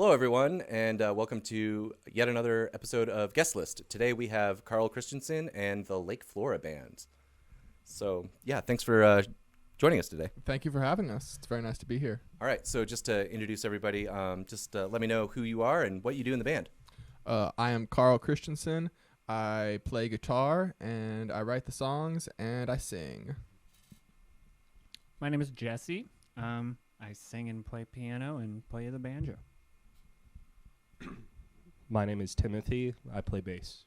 Hello, everyone, and welcome to yet another episode of Guest List. Today we have Carl Christiansen and the Lake Flora Band. So, yeah, thanks for joining us today. Thank you for having us. It's very nice to be here. All right, so just to introduce everybody, let me know who you are and what you do in the band. I am Carl Christiansen. I play guitar, and I write the songs, and I sing. My name is Jesse. I sing and play piano and play the banjo. My name is Timothy. I play bass.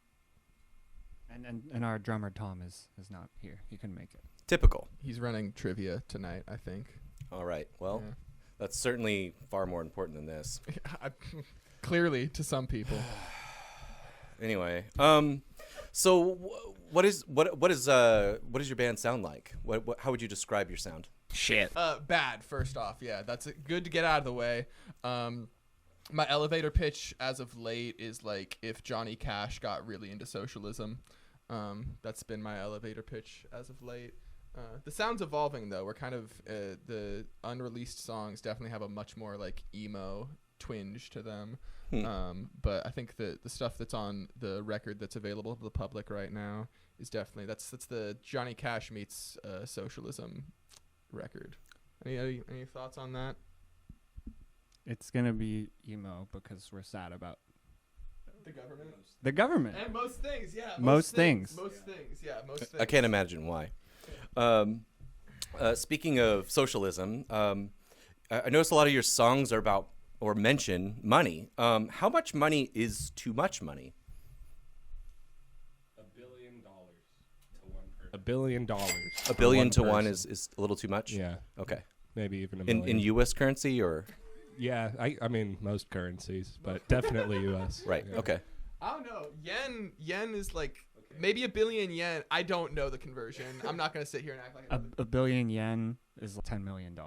And our drummer Tom is not here. He couldn't make it. Typical. He's running trivia tonight, I think. All right, well, Yeah. that's certainly far more important than this. Clearly, to some people. Anyway, so what does your band sound like? How would you describe your sound? Shit. Bad, first off. Yeah, that's good to get out of the way. My elevator pitch as of late is like if Johnny Cash got really into socialism. That's been my elevator pitch as of late. The sound's evolving, though. We're kind of the unreleased songs definitely have a much more like emo twinge to them. But I think the stuff that's on the record that's available to the public right now is definitely that's the Johnny Cash meets socialism record. Any thoughts on that? It's gonna be emo because we're sad about The government. the government. And most things, yeah. Most things. Most things, yeah. Most things. I can't imagine why. Speaking of socialism, I noticed a lot of your songs are about or mention money. How much money is too much money? $1 billion to one person. $1 billion. A billion to one person. is a little too much? Yeah, Okay. maybe even a million. In U.S. currency or? Yeah, I mean most currencies, but definitely U.S. Right, Yeah. okay. I don't know. Yen is like maybe a billion yen. I don't know the conversion. I'm not gonna sit here and act like I know A billion yen is $10 million.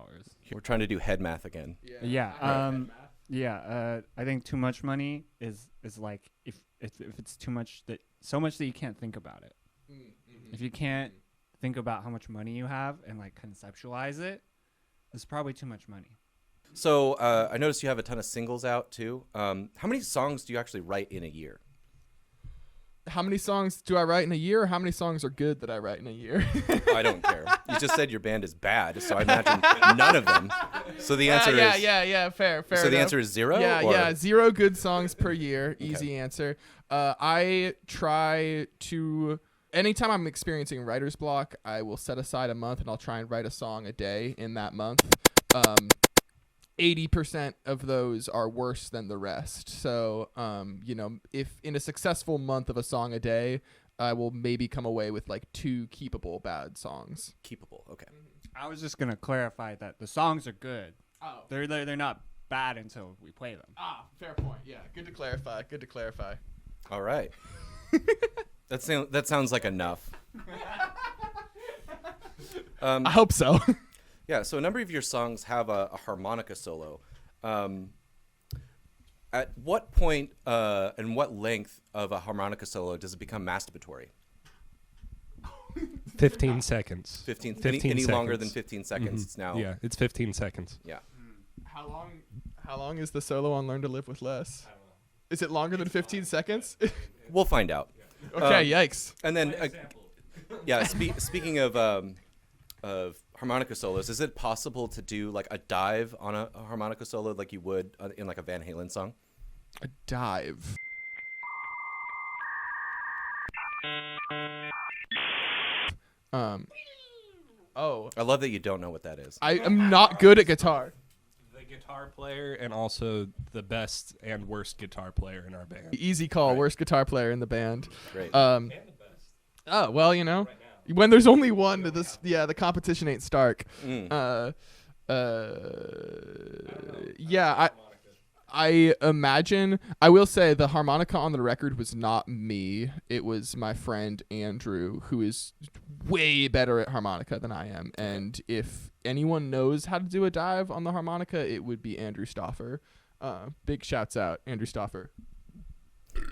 We're trying to do head math again. Yeah. I know math. I think too much money is like if it's too much so much that you can't think about it. If you can't think about how much money you have and like conceptualize it, it's probably too much money. So I noticed you have a ton of singles out too. How many songs do you actually write in a year? How many songs do I write in a year? Or how many songs are good that I write in a year? I don't care. You just said your band is bad, so I imagine none of them. So the answer is Fair. So the enough. answer is zero. Yeah, or? yeah, 0 good songs per year. Okay. Easy answer. I try to. Anytime I'm experiencing writer's block, I will set aside a month and I'll try and write a song a day in that month. 80% of those are worse than the rest. So, if in a successful month of a song a day, I will maybe come away with like 2 keepable bad songs. Keepable. Okay. I was just gonna clarify that the songs are good. Oh. They're not bad until we play them. Fair point. Yeah. Good to clarify. All right. That sounds like enough. I hope so. Yeah, so a number of your songs have a harmonica solo. At what point and what length of a harmonica solo does it become masturbatory? 15 seconds. 15 15 any longer seconds. than 15 seconds, it's now. Yeah, it's 15 seconds. Yeah. How long is the solo on Learn to Live with Less? Is it longer than 15 seconds? We'll find out. Okay, yikes. And then, speaking of harmonica solos, is it possible to do like a dive on a harmonica solo like you would in like a Van Halen song? A dive. I love that you don't know what that is. I am not good at guitar. The guitar player and also the best and worst guitar player in our band. Easy call, Right. worst guitar player in the band. Great. And the best. Oh, well, Right now. when there's only one, the competition ain't stark. Mm. I imagine, I will say the harmonica on the record was not me. It was my friend Andrew, who is way better at harmonica than I am. And if anyone knows how to do a dive on the harmonica, it would be Andrew Stoffer. Big shouts out, Andrew Stoffer.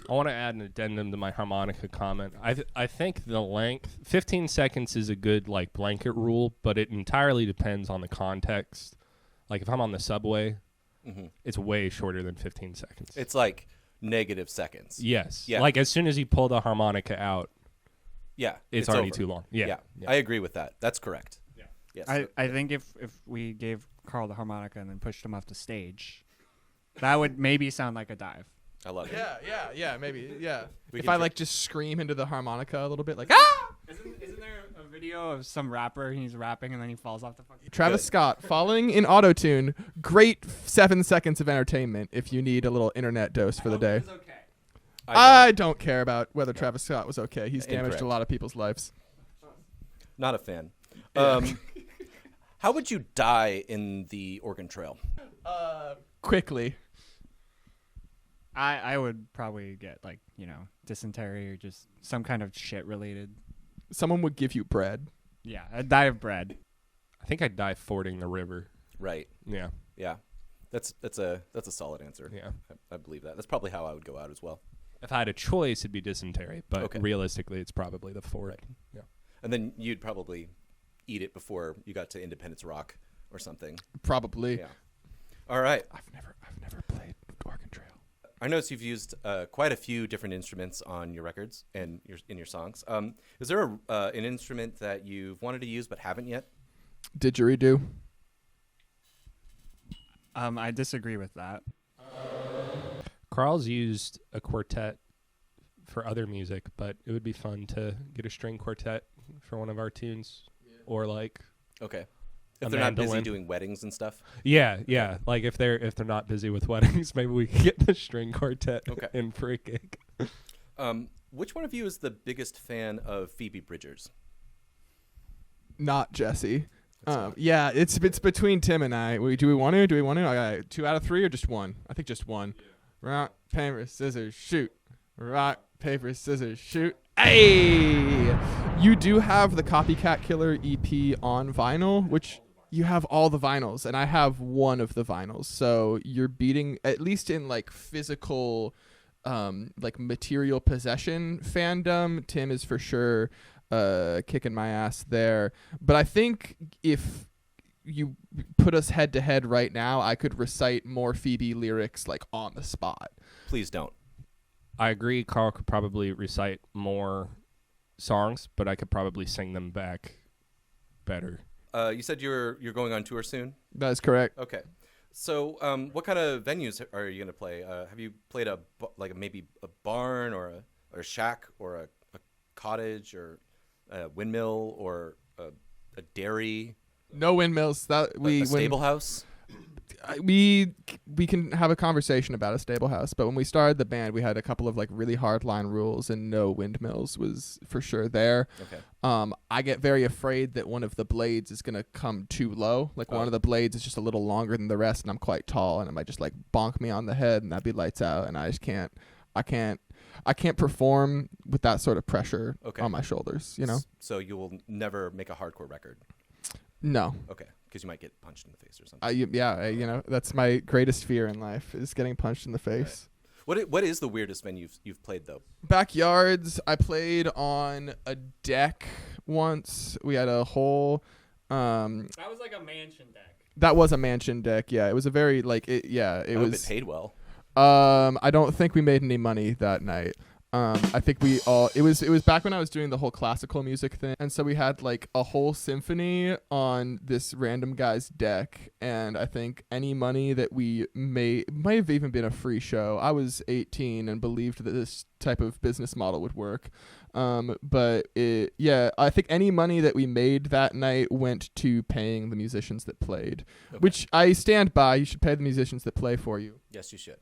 I want to add an addendum to my harmonica comment. I think the length, 15 seconds is a good like blanket rule, but it entirely depends on the context. Like if I'm on the subway, It's way shorter than 15 seconds. It's like negative seconds. Yes. Yeah. Like as soon as you pull the harmonica out, Yeah. it's already over. too long. Yeah. I agree with that. That's correct. Yeah. Yes. I think if we gave Carl the harmonica and then pushed him off the stage, that would maybe sound like a dive. I love it. Yeah, maybe, yeah. We If can I tr- like just scream into the harmonica a little bit, like ah! Isn't there a video of some rapper and he's rapping and then he falls off the fucking? Travis Good. Scott falling in autotune. Great 7 seconds of entertainment if you need a little internet dose for the day. It's okay. I don't care about whether Travis Scott was okay. He's damaged Incorrect. a lot of people's lives. Not a fan. Yeah. How would you die in the Oregon Trail? Quickly. I would probably get like dysentery or just some kind of shit related. Someone would give you bread. Yeah, I'd die of bread. I think I'd die fording the river. Right. Yeah. Yeah. That's a solid answer. Yeah. I believe that. That's probably how I would go out as well. If I had a choice, it'd be dysentery. But Okay. realistically, it's probably the ford. Right. Yeah. And then you'd probably eat it before you got to Independence Rock or something. Probably. Yeah. All right. I've never played Oregon Trail. I noticed you've used quite a few different instruments on your records and in your songs. Is there an instrument that you've wanted to use but haven't yet? Didgeridoo. I disagree with that. Carl's used a quartet for other music, but it would be fun to get a string quartet for one of our tunes, or like Okay. A If they're not busy mandolin. doing weddings and stuff. yeah, like if they're not busy with weddings, maybe we can get the string quartet Okay. in for a gig. Which one of you is the biggest fan of Phoebe Bridgers? Not Jesse. That's Yeah, it's between Tim and I. Do we want to? I got 2 out of 3 or just 1? I think just 1. Yeah. Rock, paper, scissors, shoot. Rock, paper, scissors, shoot. Hey! You do have the Copycat Killer EP on vinyl, which you have all the vinyls, and I have one of the vinyls. So you're beating, at least in like physical, like material possession fandom, Tim is for sure kicking my ass there. But I think if you put us head to head right now, I could recite more Phoebe lyrics like on the spot. Please don't. I agree. Carl could probably recite more songs, but I could probably sing them back better. You said you're going on tour soon? That is correct. Okay. So what kind of venues are you going to play? Have you played maybe a barn or a shack or a cottage or a windmill or a dairy? No windmills. That A stable house? we can have a conversation about a stable house, but when we started the band, we had a couple of like really hard line rules, and no windmills was for sure there. Okay. I get very afraid that one of the blades is gonna come too low. Like one of the blades is just a little longer than the rest, and I'm quite tall, and it might just like bonk me on the head, and that'd be lights out. And I just can't. I can't perform with that sort of pressure on my shoulders. You know. So you will never make a hardcore record. No. Okay, because you might get punched in the face or something. You know, that's my greatest fear in life is getting punched in the face. Right. What is the weirdest venue you've played though? Backyards. I played on a deck once. We had a whole. That was like a mansion deck. That was a mansion deck. Yeah, it was a very like it. Yeah, I it hope was. it paid well. I don't think we made any money that night. I think it was back when I was doing the whole classical music thing, and so we had like a whole symphony on this random guy's deck, and I think any money that we made might have even been a free show. I was 18 and believed that this type of business model would work. But I think any money that we made that night went to paying the musicians that played, which I stand by. You should pay the musicians that play for you. Yes, you should.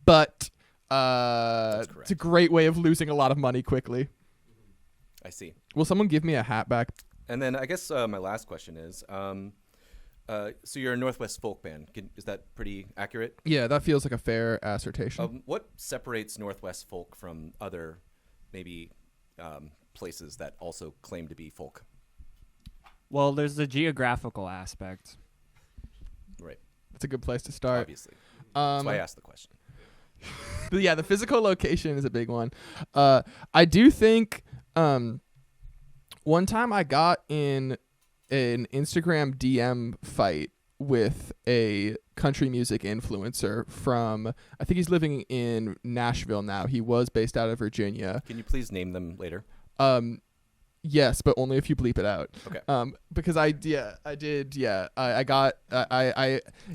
But it's a great way of losing a lot of money quickly. I see. Will someone give me a hat back? And then I guess my last question is, so you're a Northwest folk band. Is that pretty accurate? Yeah, that feels like a fair assertion. What separates Northwest folk from other maybe places that also claim to be folk? Well, there's the geographical aspect. Right. That's a good place to start. Obviously. That's why I asked the question. But yeah, the physical location is a big one. I do think one time I got in an Instagram DM fight with a country music influencer from, I think he's living in Nashville now. He was based out of Virginia. Can you please name them later? Yes, but only if you bleep it out. Okay. Because I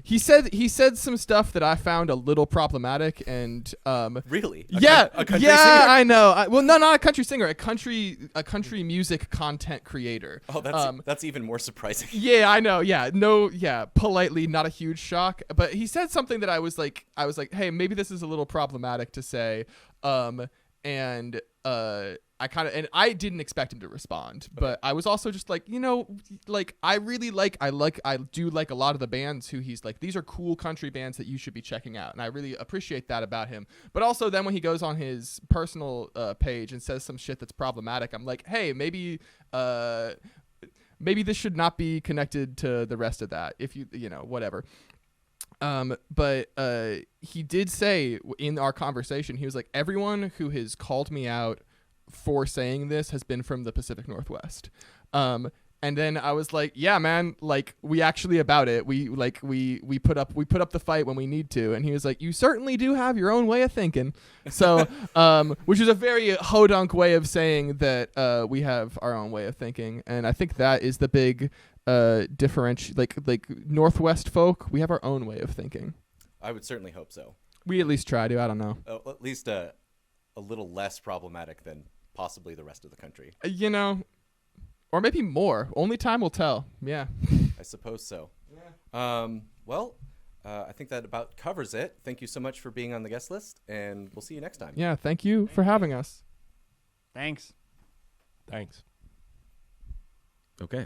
he said some stuff that I found a little problematic, and Really? a country singer? I know. Well, no, not a country singer, a country music content creator. Oh, that's even more surprising. Yeah, I know. Yeah, no, yeah, politely, not a huge shock, but he said something that I was like, hey, maybe this is a little problematic to say, and I didn't expect him to respond, but I was also just like, I do like a lot of the bands who he's like, these are cool country bands that you should be checking out. And I really appreciate that about him. But also then when he goes on his personal page and says some shit that's problematic, I'm like, hey, maybe this should not be connected to the rest of that. If whatever. But he did say in our conversation, he was like, everyone who has called me out for saying this has been from the Pacific Northwest. And then I was like, yeah, man, like we actually about it. We put up the fight when we need to. And he was like, you certainly do have your own way of thinking. So, which is a very hodunk way of saying that we have our own way of thinking. And I think that is the big differential. Like Northwest folk, we have our own way of thinking. I would certainly hope so. We at least try to. I don't know. At least a little less problematic than possibly the rest of the country. Or maybe more. Only time will tell. Yeah. I suppose so. Yeah. I think that about covers it. Thank you so much for being on the guest list, and we'll see you next time. Yeah, thank you for having us. Thanks. Thanks. Okay.